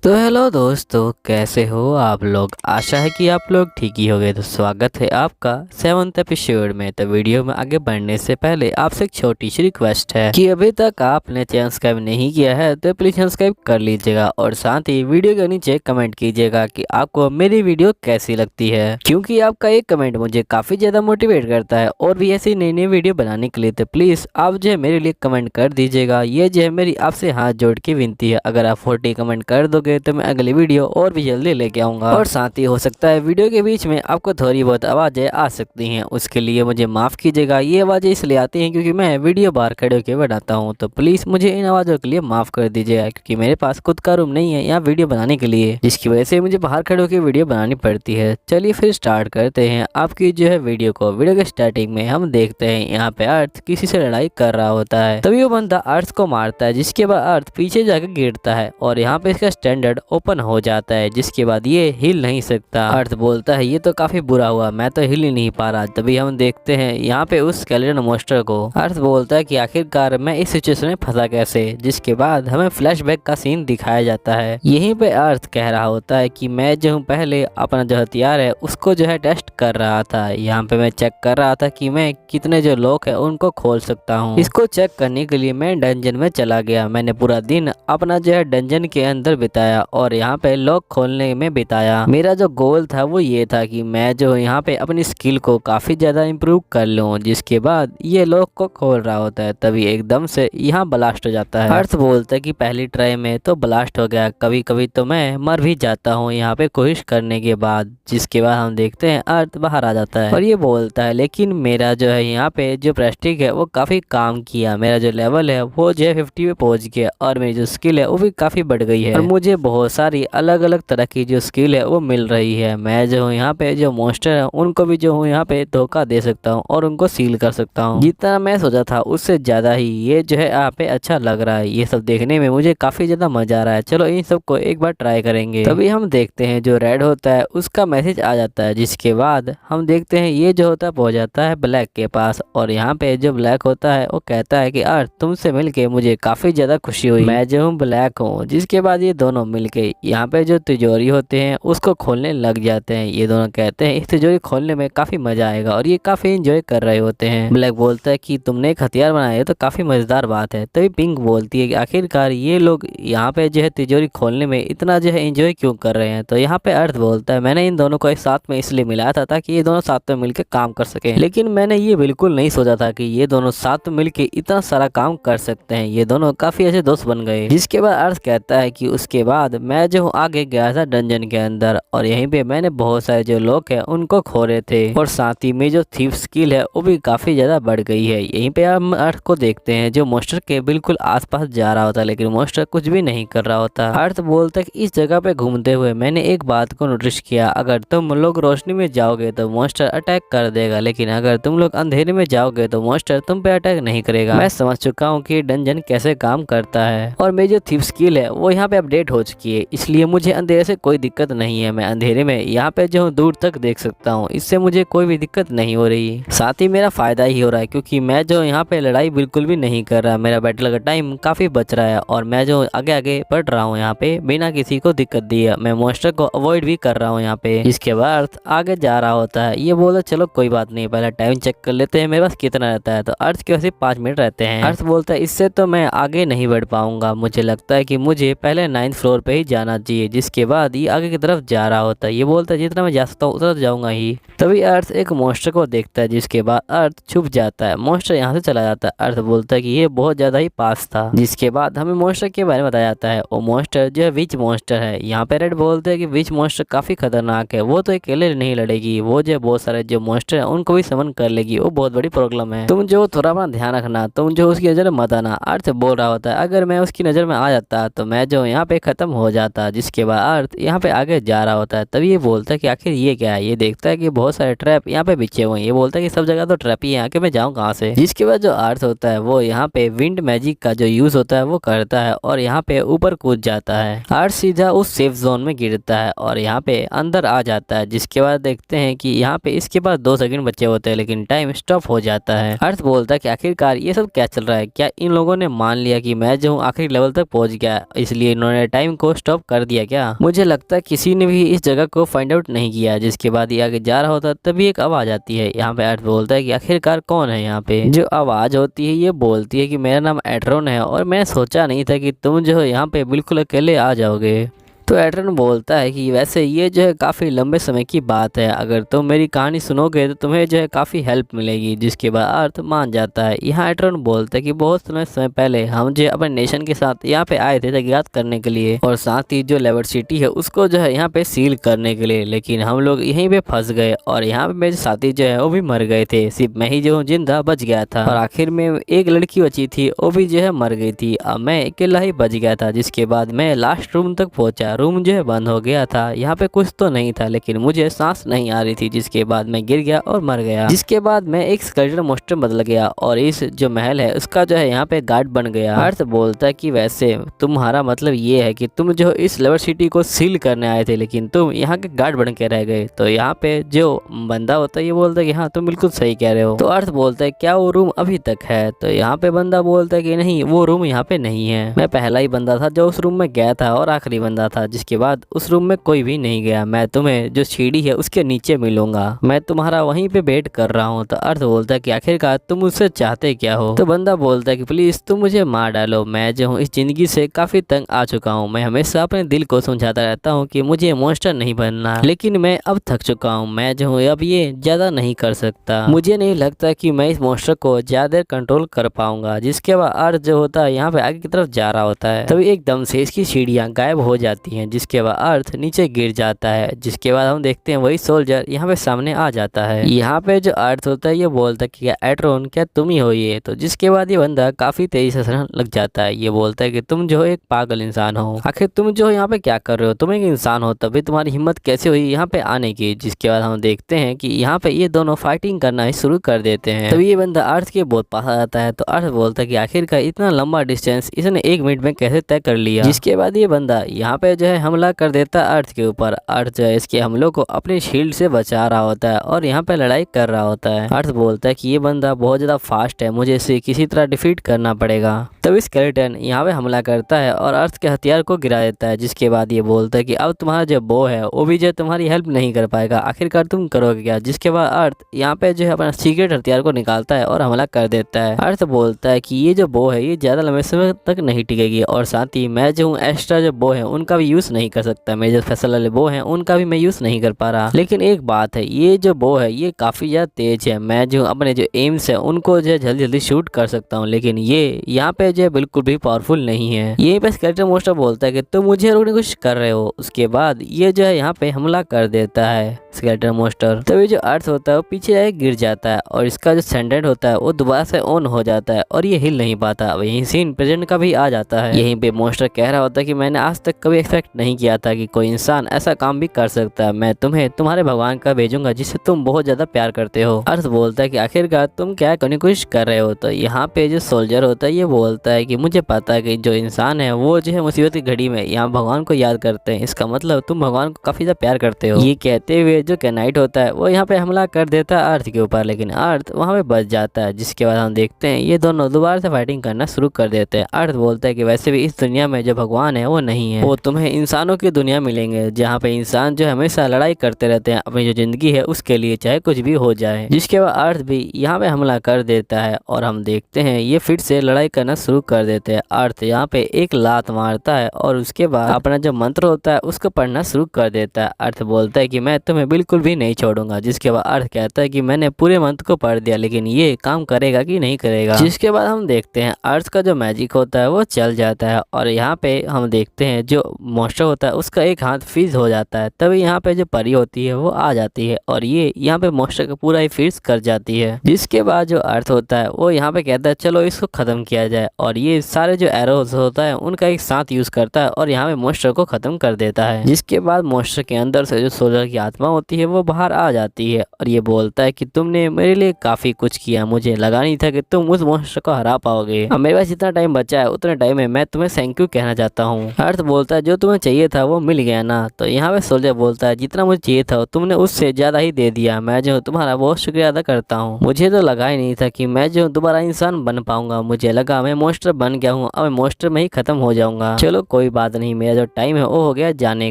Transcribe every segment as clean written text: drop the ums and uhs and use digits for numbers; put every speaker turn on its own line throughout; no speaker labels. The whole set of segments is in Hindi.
तो हेलो दोस्तों, कैसे हो आप लोग। आशा है कि आप लोग ठीक ही होंगे। तो स्वागत है आपका 7th एपिसोड में। तो वीडियो में आगे बढ़ने से पहले आपसे एक छोटी सी रिक्वेस्ट है कि अभी तक आपने चैनल सब्सक्राइब नहीं किया है तो प्लीज सब्सक्राइब कर लीजिएगा और साथ ही वीडियो के नीचे कमेंट कीजिएगा कि आपको मेरी वीडियो कैसी लगती है, क्योंकि आपका एक कमेंट मुझे काफी ज्यादा मोटिवेट करता है और भी ऐसी नई नई वीडियो बनाने के लिए। तो प्लीज आप जो है मेरे लिए कमेंट कर दीजिएगा। ये जो है मेरी आपसे हाथ जोड़ के विनती है। अगर आप 40 कमेंट कर दोगे तो मैं अगली वीडियो और भी जल्दी लेके आऊंगा। और साथ ही हो सकता है वीडियो के बीच में आपको थोड़ी बहुत आवाजें आ सकती हैं, उसके लिए मुझे माफ कीजिएगा। ये आवाजें इसलिए आती हैं क्योंकि मैं वीडियो बाहर खड़े होकर बनाता हूँ। तो प्लीज मुझे इन आवाजों के लिए माफ कर दीजिएगा, क्योंकि मेरे पास खुद का रूम नहीं है यहाँ वीडियो बनाने के लिए, जिसकी वजह से मुझे बाहर खड़े होकर वीडियो बनानी पड़ती है। चलिए फिर स्टार्ट करते हैं आपकी जो है वीडियो को। वीडियो के स्टार्टिंग में हम देखते हैं यहाँ पे अर्थ किसी से लड़ाई कर रहा होता है। तभी वो बंदा अर्थ को मारता है, जिसके बाद अर्थ पीछे जाकर गिरता है और यहाँ पे इसका स्टैंडर्ड ओपन हो जाता है, जिसके बाद ये हिल नहीं सकता। अर्थ बोलता है ये तो काफी बुरा हुआ, मैं तो हिल ही नहीं पा रहा। तभी हम देखते हैं यहाँ पे उस स्केलेटन मॉन्स्टर को। अर्थ बोलता है कि आखिरकार मैं इस सिचुएशन में फंसा कैसे, जिसके बाद हमें फ्लैशबैक का सीन दिखाया जाता है। यहीं पे अर्थ कह रहा होता है कि मैं जो हूँ पहले अपना जो हथियार है उसको जो है टेस्ट कर रहा था। यहाँ पे मैं चेक कर रहा था कि मैं कितने जो लॉक है उनको खोल सकता हूँ। इसको चेक करने के लिए मैं डंजन में चला गया। मैंने पूरा दिन अपना जो है डंजन के अंदर बिताया और यहाँ पे लॉक खोलने में बिताया। मेरा जो गोल था वो ये था कि मैं जो यहाँ पे अपनी स्किल को काफी ज्यादा इम्प्रूव कर लूँ, जिसके बाद ये लॉक को खोल रहा होता है। तभी एकदम से यहाँ ब्लास्ट हो जाता है। अर्थ बोलता है कि पहली ट्राई में तो ब्लास्ट हो गया, कभी कभी तो मैं मर भी जाता हूँ यहाँ पे कोशिश करने के बाद। जिसके बाद हम देखते हैं अर्थ बाहर आ जाता है और ये बोलता है लेकिन मेरा जो है यहाँ पे जो प्रेस्टिक है वो काफी काम किया। मेरा जो लेवल है वो जो है 50 पे पहुंच गया और मेरी जो स्किल है वो भी काफी बढ़ गई है और मुझे बहुत सारी अलग अलग तरह की जो स्किल है वो मिल रही है। मैं जो हूँ यहाँ पे जो मॉन्स्टर है उनको भी जो हूँ यहाँ पे धोखा दे सकता हूँ और उनको सील कर सकता हूँ। जितना मैं सोचा था उससे ज्यादा ही ये जो है यहाँ पे अच्छा लग रहा है। ये सब देखने में मुझे काफी ज्यादा मजा आ रहा है। चलो इन सब को एक बार ट्राई करेंगे। तभी हम देखते हैं जो रेड होता है उसका मैसेज आ जाता है, जिसके बाद हम देखते हैं ये जो होता है पहुंच जाता है ब्लैक के पास और यहाँ पे जो ब्लैक होता है वो कहता है कि अर्थ तुमसे मिलके मुझे काफी ज्यादा खुशी हुई, मैं जो हूँ ब्लैक हूँ। जिसके बाद ये दोनों मिलके यहाँ पे जो तिजोरी होते हैं उसको खोलने लग जाते हैं। ये दोनों कहते हैं इस तिजोरी खोलने में काफी मजा आएगा और ये काफी एंजॉय कर रहे होते हैं। ब्लैक बोलता है कि तुमने एक हथियार बनाया है तो काफी मजेदार बात है। तभी पिंक बोलती है कि आखिरकार ये लोग यहाँ पे जो है तिजोरी खोलने में इतना जो है एंजॉय क्यों कर रहे हैं। तो यहाँ पे अर्थ बोलता है मैंने इन दोनों को एक साथ में इसलिए मिलाया था ताकि ये दोनों साथ में मिलकर काम कर सके, लेकिन मैंने ये बिल्कुल नहीं सोचा था कि ये दोनों साथ में मिलकर इतना सारा काम कर सकते हैं। ये दोनों काफी अच्छे दोस्त बन गए। जिसके बाद अर्थ कहता है कि उसके बाद मैं जो आगे गया था डंजन के अंदर और यहीं पे मैंने बहुत सारे जो लोग हैं उनको खोले थे और साथ ही में जो थीफ स्किल है वो भी काफी ज्यादा बढ़ गई है। यहीं पे हम अर्थ को देखते हैं जो मॉन्स्टर के बिल्कुल आसपास जा रहा होता है, लेकिन मॉन्स्टर कुछ भी नहीं कर रहा होता। अर्थ बोलता है कि इस जगह पे घूमते हुए मैंने एक बात को नोटिस किया, अगर तुम लोग रोशनी में जाओगे तो मॉन्स्टर अटैक कर देगा, लेकिन अगर तुम लोग अंधेरे में जाओगे तो मॉन्स्टर तुम पे अटैक नहीं करेगा। मैं समझ चुका हूँ कि डंजन कैसे काम करता है और मेरी जो थीफ स्किल है वो यहाँ पे अपडेट हो चुकी है, इसलिए मुझे अंधेरे से कोई दिक्कत नहीं है। मैं अंधेरे में यहाँ पे जो दूर तक देख सकता हूँ, इससे मुझे कोई भी दिक्कत नहीं हो रही। साथ ही मेरा फायदा ही हो रहा है क्योंकि मैं जो यहाँ पे लड़ाई बिल्कुल भी नहीं कर रहा। मेरा बैटल का टाइम काफी बच रहा है और मैं जो आगे आगे बढ़ रहा हूँ यहाँ पे बिना किसी को दिक्कत दिए। मैं मॉन्स्टर को अवॉइड भी कर रहा हूँ यहाँ पे। इसके बाद आगे जा रहा होता है। ये बोला चलो कोई बात नहीं, पहले टाइम चेक कर लेते हैं मेरे पास कितना रहता है। तो अर्थ के सिर्फ 5 मिनट रहते हैं। अर्थ बोलता है इससे तो मैं आगे नहीं बढ़ पाऊंगा, मुझे लगता है कि मुझे पहले 9th फ्लोर पे ही जाना चाहिए। जिसके बाद ये आगे की तरफ जा रहा होता है। ये बोलता है जितना मैं जा सकता हूँ उतना तो जाऊंगा ही। तभी अर्थ एक मॉन्स्टर को देखता है, जिसके बाद अर्थ छुप जाता है। मॉन्स्टर यहाँ से चला जाता है। अर्थ बोलता है कि ये बहुत ज्यादा ही पास था। जिसके बाद हमें मॉन्स्टर के बारे में बताया जाता है। वो मॉन्स्टर जो है विच मॉन्स्टर है। यहाँ पे रेड बोलते हैं कि विच मॉन्स्टर काफी खतरनाक है, वो तो अकेले नहीं लड़ेगी, वो जो बहुत सारे जो मॉन्स्टर है उनको भी समन कर लेगी, वो बहुत बड़ी प्रॉब्लम है। तुम जो थोड़ा अपना ध्यान रखना, तुम जो उसकी नजर मत आना। अर्थ बोल रहा होता है अगर मैं उसकी नजर में आ जाता तो मैं जो यहाँ पे खत्म हो जाता। जिसके बाद अर्थ यहाँ पे आगे जा रहा होता है। तभी ये बोलता है कि आखिर ये क्या है। ये देखता है कि बहुत सारे ट्रैप यहाँ पे बिछे हुए हैं। ये बोलता है कि सब जगह तो ट्रैप ही है, आके मैं जाऊँ कहाँ से। जिसके बाद जो अर्थ होता है वो यहाँ पे विंड मैजिक का जो यूज होता है वो करता है और यहाँ पे ऊपर कूद जाता है। अर्थ सीधा उस सेफ जोन में गिरता है और यहाँ पे अंदर आ जाता है। जिसके बाद देखते हैं कि यहाँ पे इसके पास 2 सेकंड बचे होते हैं, लेकिन टाइम स्टॉप हो जाता है। अर्थ बोलता है कि आखिरकार ये सब क्या चल रहा है, क्या इन लोगों ने मान लिया कि मैं जो हूँ आखिरी लेवल तक पहुंच गया, इसलिए इन्होंने टाइम टाइम को स्टॉप कर दिया क्या? मुझे लगता है किसी ने भी इस जगह को फाइंड आउट नहीं किया। जिसके बाद ये आगे जा रहा होता तभी एक आवाज आती है। यहाँ पे अर्थ बोलता है कि आखिरकार कौन है यहाँ पे। जो आवाज होती है ये बोलती है कि मेरा नाम एट्रॉन है और मैंने सोचा नहीं था कि तुम जो है यहाँ पे बिल्कुल अकेले आ जाओगे। तो एट्रॉन बोलता है कि वैसे ये जो है काफ़ी लंबे समय की बात है, अगर तुम मेरी कहानी सुनोगे तो तुम्हें जो है काफ़ी हेल्प मिलेगी। जिसके बाद अर्थ मान जाता है। यहाँ एट्रॉन बोलता है कि बहुत समय पहले हम जो अपने नेशन के साथ यहाँ पे आए थे तहकीकात करने के लिए और साथ ही जो लेवर सिटी है उसको जो है यहाँ पे सील करने के लिए, लेकिन हम लोग यहीं पे फंस गए और यहाँ पे मेरे साथी जो है वो भी मर गए थे, सिर्फ मैं ही जो जिंदा बच गया था और आखिर में एक लड़की बची थी वो भी जो है मर गई थी। अब मैं अकेला ही बच गया था। जिसके बाद मैं लास्ट रूम तक पहुंचा। रूम जो है बंद हो गया था। यहाँ पे कुछ तो नहीं था लेकिन मुझे सांस नहीं आ रही थी। जिसके बाद मैं गिर गया और मर गया। जिसके बाद मैं एक स्केलेटन मॉन्स्टर बदल गया और इस जो महल है उसका जो है यहाँ पे गार्ड बन गया। अर्थ बोलता है कि वैसे तुम्हारा मतलब ये है कि तुम जो इस लेवर सिटी को सील करने आए थे लेकिन तुम यहाँ के गार्ड बन के रह गए। तो यहाँ पे जो बंदा होता है ये बोलता है कि हाँ तुम बिल्कुल सही कह रहे हो। तो अर्थ बोलता है क्या वो रूम अभी तक है? तो यहाँ पे बंदा बोलता है कि नहीं वो रूम यहाँ पे नहीं है। मैं पहला ही बंदा था जो उस रूम में गया था और आखिरी बंदा था। जिसके बाद उस रूम में कोई भी नहीं गया। मैं तुम्हें जो सीढ़ी है उसके नीचे मिलूंगा। मैं तुम्हारा वहीं पे वेट कर रहा हूँ। तो अर्थ बोलता है कि आखिरकार तुम मुझसे चाहते क्या हो? तो बंदा बोलता है कि प्लीज तुम मुझे मार डालो। मैं जो हूँ इस जिंदगी से काफी तंग आ चुका हूँ। मैं हमेशा अपने दिल को समझाता रहता हूँ कि मुझे मॉन्स्टर नहीं बनना, लेकिन मैं अब थक चुका हूँ। मैं जो हूँ अब ये ज्यादा नहीं कर सकता। मुझे नहीं लगता कि मैं इस मॉन्स्टर को ज्यादा देर कंट्रोल कर पाऊंगा। जिसके बाद अर्थ जो होता है यहाँ पे आगे की तरफ जा रहा होता है तभी एकदम से इसकी सीढ़ियाँ गायब हो जाती हैं। जिसके बाद अर्थ नीचे गिर जाता है। जिसके बाद हम देखते हैं वही सोल्जर यहाँ पे सामने आ जाता है। यहाँ पे जो अर्थ होता है ये बोलता है कि क्या एट्रॉन क्या तुम ही हो ये? तो जिसके बाद ये बंदा काफी तेजी से हंसने लग जाता है। ये बोलता है कि तुम जो एक पागल इंसान हो। आखिर तुम जो यहाँ पे क्या कर रहे हो? तुम एक इंसान हो तभी तुम्हारी हिम्मत कैसे हुई यहाँ पे आने की? जिसके बाद हम देखते हैं कि यहाँ पे ये दोनों फाइटिंग करना ही शुरू कर देते हैं। तभी ये बंदा अर्थ के बहुत पास आ जाता है। तो अर्थ बोलता है कि आखिरकार इतना लंबा डिस्टेंस इसने 1 मिनट में कैसे तय कर लिया? जिसके बाद ये बंदा यहाँ पे जो है हमला कर देता है अर्थ के ऊपर। अर्थ जो है इसके हमलों को अपने शील्ड से बचा रहा होता है और यहाँ पे लड़ाई कर रहा होता है। अर्थ बोलता है कि ये बंदा बहुत ज्यादा फास्ट है, मुझे इसे किसी तरह डिफीट करना पड़ेगा। तभी स्केलेटन यहाँ पे हमला करता है और अर्थ के हथियार को गिरा देता है। जिसके बाद ये बोलता है कि अब तुम्हारा जो बो है वो भी जो तुम्हारी हेल्प नहीं कर पाएगा, आखिरकार तुम करोगे क्या? जिसके बाद अर्थ यहाँ पे जो है अपना सीक्रेट हथियार को निकालता है और हमला कर देता है। अर्थ बोलता है कि ये जो बो है ये ज्यादा लंबे समय तक नहीं टिकेगी और साथ ही मैं जो हूँ एक्स्ट्रा जो बो है उनका भी यूज नहीं कर सकता। मेरे जो फैसल वाले बो हैं उनका भी मैं यूज नहीं कर पा रहा। लेकिन एक बात है, ये जो बो है ये काफी ज्यादा तेज है। मैं जो अपने जो एम्स है उनको जो जल्दी जल्दी शूट कर सकता हूँ, लेकिन ये यहाँ पे जो बिल्कुल भी पावरफुल नहीं है। यही पे स्केलेटन मॉन्स्टर बोलता है कि तुम मुझे रोकने की कोशिश कर रहे हो। उसके बाद ये जो है यहाँ पे हमला कर देता है स्केलेटन मॉन्स्टर। तभी जो अर्थ होता है वो पीछे जाके गिर जाता है और इसका जो सेंडेंट होता है वो दोबारा से ऑन हो जाता है और ये हिल नहीं पाता। अब यही सीन प्रेजेंट का भी आ जाता है। यहीं पे मॉन्स्टर कह रहा होता है कि मैंने आज तक कभी एक्सपेक्ट नहीं किया था कि कोई इंसान ऐसा काम भी कर सकता है। मैं तुम्हें तुम्हारे भगवान का भेजूंगा जिससे तुम बहुत ज्यादा प्यार करते हो। अर्थ बोलता है कि आखिरकार तुम क्या करने की कोशिश कर रहे हो? तो यहाँ पे जो सोल्जर होता है ये बोलता है कि मुझे पता है कि जो इंसान है वो जो है मुसीबत की घड़ी में यहाँ भगवान को याद करते हैं, इसका मतलब तुम भगवान को काफी ज्यादा प्यार करते हो। ये कहते हुए जो कैनाइट होता है वो यहाँ पे हमला कर देता है अर्थ के ऊपर, लेकिन अर्थ वहाँ पे बच जाता है। जिसके बाद हम देखते हैं ये दोनों दोबारा से फाइटिंग करना शुरू कर देते हैं। अर्थ बोलता है कि वैसे भी इस दुनिया में जो भगवान है वो नहीं है, वो तुम्हें इंसानों की दुनिया मिलेंगे जहाँ पे इंसान जो हमेशा लड़ाई करते रहते हैं अपनी जो जिंदगी है उसके लिए, चाहे कुछ भी हो जाए। जिसके बाद अर्थ भी यहाँ पे हमला कर देता है और हम देखते हैं ये फिर से लड़ाई करना शुरू कर देते हैं। अर्थ यहाँ पे एक लात मारता है और उसके बाद अपना जो मंत्र होता है उसको पढ़ना शुरू कर देता है। अर्थ बोलता है कि मैं तुम्हें बिल्कुल भी नहीं छोड़ूंगा। जिसके बाद अर्थ कहता है कि मैंने पूरे मंत्र को पढ़ दिया, लेकिन ये काम करेगा कि नहीं करेगा। जिसके बाद हम देखते हैं अर्थ का जो मैजिक होता है वो चल जाता है और यहाँ पे हम देखते हैं जो मॉन्स्टर होता है उसका एक हाथ फ्रीज हो जाता है। तभी यहाँ पे जो परी होती है वो आ जाती है और ये यहाँ पे मॉन्स्टर का पूरा ही फ्रीज कर जाती है। जिसके बाद जो अर्थ होता है वो यहाँ पे कहता है चलो इसको खत्म किया जाए और ये सारे जो एरोज होता है उनका एक साथ यूज करता है और यहाँ पे मॉन्स्टर को खत्म कर देता है। जिसके बाद मॉन्स्टर के अंदर से जो सोल्जर की आत्मा होती है वो बाहर आ जाती है और ये बोलता है कि तुमने मेरे लिए काफी कुछ किया, मुझे लगा नहीं था कि तुम उस मॉन्स्टर को हरा पाओगे। अब मेरे पास जितना टाइम बचा है उतने टाइम में मैं तुम्हें थैंक यू कहना चाहता हूँ। अर्थ बोलता है जो तुम्हें चाहिए था वो मिल गया ना? तो यहाँ पे सोल्जर बोलता है जितना मुझे चाहिए था तुमने उससे ज्यादा ही दे दिया, मैं जो तुम्हारा बहुत शुक्रिया अदा करता हूँ। मुझे तो लगा ही नहीं था कि मैं जो दोबारा इंसान बन पाऊंगा, मुझे लगा मैं मोस्टर बन गया हूँ, अब मोस्टर में ही खत्म हो जाऊंगा। चलो कोई बात नहीं, मेरा जो टाइम है वो हो गया जाने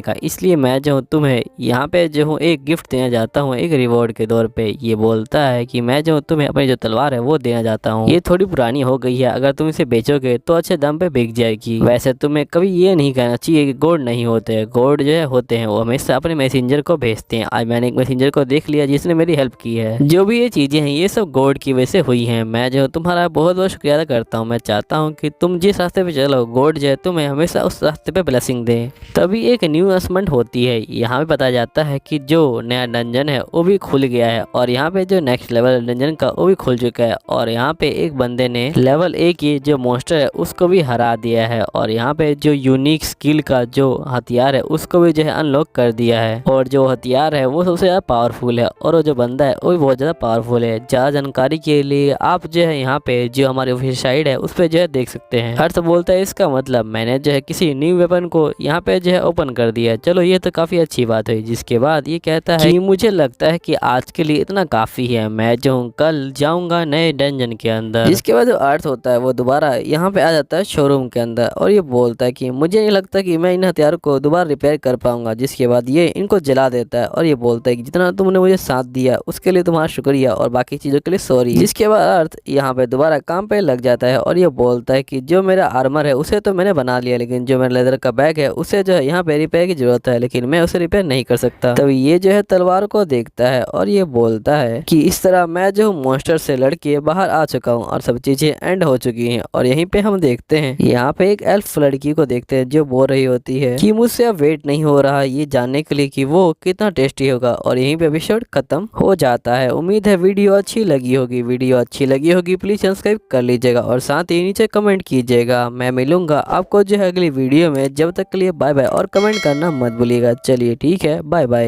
का, इसलिए मैं जो हूँ तुम्हें यहाँ पे जो हूँ एक गिफ्ट देना चाहता हूँ, एक रिवॉर्ड के तौर पे। ये बोलता है कि मैं जो तुम्हें अपनी जो तलवार है वो देना चाहता हूँ। ये थोड़ी पुरानी हो गई है, अगर तुम इसे बेचोगे तो अच्छे दाम पे बिक जाएगी। वैसे तुम्हें कभी ये नहीं कहना चाहिए कि गॉड नहीं होते। गॉड जो है होते हैं, वो हमेशा अपने मैसेंजर को भेजते हैं। आज मैंने एक मैसेंजर को देख लिया जिसने मेरी हेल्प की है। जो भी ये चीजें हैं ये सब गॉड की वजह से हुई हैं। मैं जो तुम्हारा बहुत बहुत शुक्रिया अदा करता हूँ। मैं चाहता हूँ कि तुम जिस रास्ते पे चलो, गॉड जो है तुम्हें हमेशा उस रास्ते पे ब्लेसिंग दे। तभी एक न्यू अनाउंसमेंट होती है। यहाँ पे बताया जाता है कि जो नया डंजन है वो भी खुल गया है, और यहाँ पे जो नेक्स्ट लेवल डंजन का वो भी खुल चुका है। और यहाँ पे एक बंदे ने लेवल 1 की जो मॉन्स्टर है उसको भी हरा दिया है, और यहाँ पे जो यूनिक स्किल का जो हथियार है उसको भी जो है अनलॉक कर दिया है। और जो हथियार है वो सबसे ज्यादा पावरफुल है, और वो जो बंदा है वो भी बहुत ज्यादा पावरफुल है। ज्यादा जानकारी के लिए आप जो है यहाँ पे जो हमारी ऑफिशियल साइट है उस पे जो है देख सकते हैं। हर्ष बोलता है इसका मतलब मैंने जो है किसी न्यू वेपन को यहाँ पे जो है ओपन कर दिया। चलो ये तो काफी अच्छी बात है। जिसके बाद ये कहता है कि मुझे लगता है कि आज के लिए इतना काफी है, मैं जो हूँ कल जाऊंगा नए डंजन के अंदर। जिसके बाद जो अर्थ होता है वो दोबारा यहाँ पे आ जाता है शोरूम के अंदर, और ये बोलता है कि मुझे नहीं लगता कि मैं इन हथियारों को दोबारा रिपेयर कर पाऊंगा। जिसके बाद ये इनको जला देता है, और ये बोलता है कि जितना तुमने मुझे साथ दिया उसके लिए तुम्हारा शुक्रिया, और बाकी चीजों के लिए सॉरी। जिसके बाद अर्थ यहाँ पे दोबारा काम पे लग जाता है, और ये बोलता है कि जो मेरा आर्मर है उसे तो मैंने बना लिया, लेकिन जो मेरा लेदर का बैग है उसे जो है यहाँ पे रिपेयर की जरूरत है, लेकिन मैं उसे रिपेयर नहीं कर सकता। तभी ये जो है तलवार को देखता है, और ये बोलता है कि इस तरह मैं जो मॉन्स्टर से लड़के बाहर आ चुका हूँ और सब चीजें एंड हो चुकी हैं। और यहीं पे हम देखते हैं यहाँ पे एक एल्फ लड़की को देखते हैं जो बोल रही होती है कि मुझसे अब वेट नहीं हो रहा ये जानने के लिए कि वो कितना टेस्टी होगा। और यहीं पे एपिसोड खत्म हो जाता है। उम्मीद है वीडियो अच्छी लगी होगी। वीडियो अच्छी लगी होगी प्लीज सब्सक्राइब कर लीजिएगा, और साथ ही नीचे कमेंट कीजिएगा। मैं मिलूंगा आपको जो है अगली वीडियो में। जब तक के लिए बाय बाय, और कमेंट करना मत भूलिएगा। चलिए ठीक है, बाय बाय।